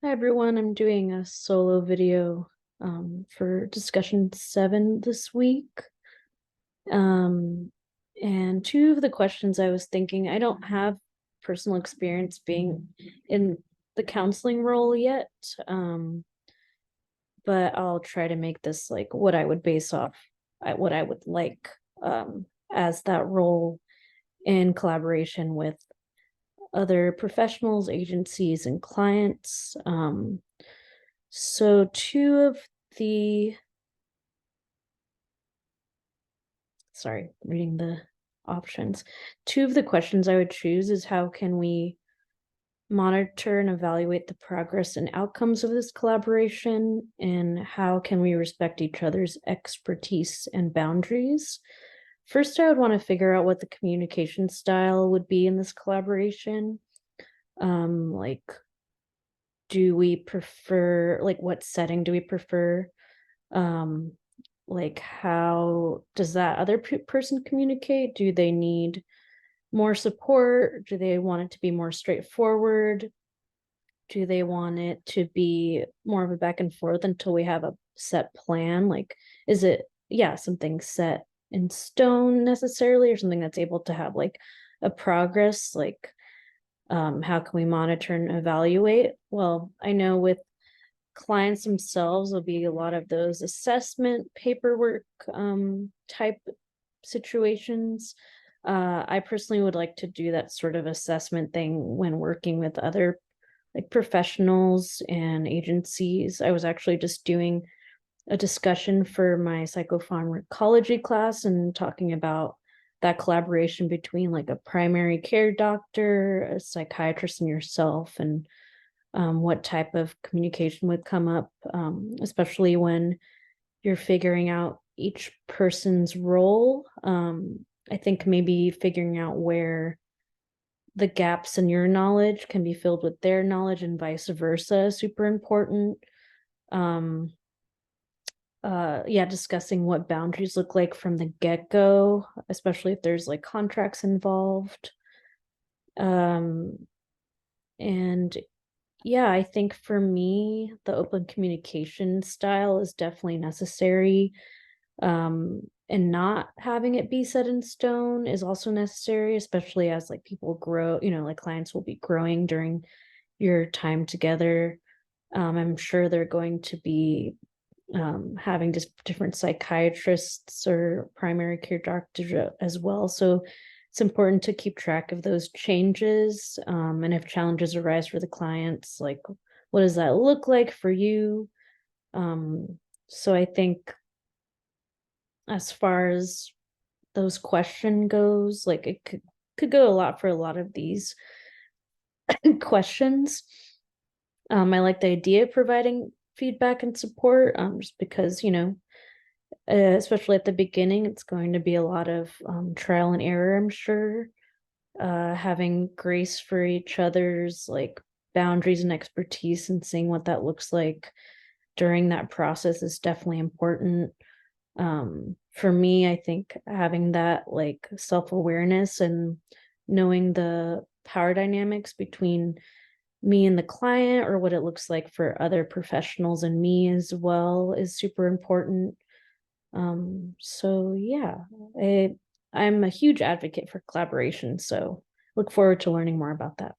Hi everyone, I'm doing a solo video for discussion 7 this week. And two of the questions I was thinking, I don't have personal experience being in the counseling role yet, but I'll try to make this like what I would base off what I would like as that role in collaboration with other professionals, agencies, and clients. So two of the, sorry, reading the options. Two of the questions I would choose is how can we monitor and evaluate the progress and outcomes of this collaboration, and how can we respect each other's expertise and boundaries? First, I would want to figure out what the communication style would be in this collaboration. Like, do we prefer, like, what setting do we prefer? Like, how does that other person communicate? Do they need more support? Do they want it to be more straightforward? Do they want it to be more of a back and forth until we have a set plan? Like, is it, yeah, something set in stone necessarily, or something that's able to have like a progress? Like, how can we monitor and evaluate? Well, I know with clients themselves will be a lot of those assessment paperwork type situations. I personally would like to do that sort of assessment thing when working with other like professionals and agencies. I was actually just doing a discussion for my psychopharmacology class and talking about that collaboration between like a primary care doctor, a psychiatrist, and yourself, and what type of communication would come up, especially when you're figuring out each person's role. I think maybe figuring out where the gaps in your knowledge can be filled with their knowledge and vice versa is super important. Um, yeah, discussing what boundaries look like from the get-go, especially if there's like contracts involved. And yeah, I think for me, the open communication style is definitely necessary. And not having it be set in stone is also necessary, especially as like people grow, like clients will be growing during your time together. I'm sure they're going to be having just different psychiatrists or primary care doctors as well. So it's important to keep track of those changes. And if challenges arise for the clients, like what does that look like for you? So I think as far as those question goes, like it could go a lot for a lot of these questions. I like the idea of providing feedback and support, just because, especially at the beginning, it's going to be a lot of trial and error, I'm sure. Having grace for each other's like boundaries and expertise and seeing what that looks like during that process is definitely important. For me, I think having that like self-awareness and knowing the power dynamics between me and the client, or what it looks like for other professionals and me as well, is super important. So yeah, I'm a huge advocate for collaboration, so look forward to learning more about that.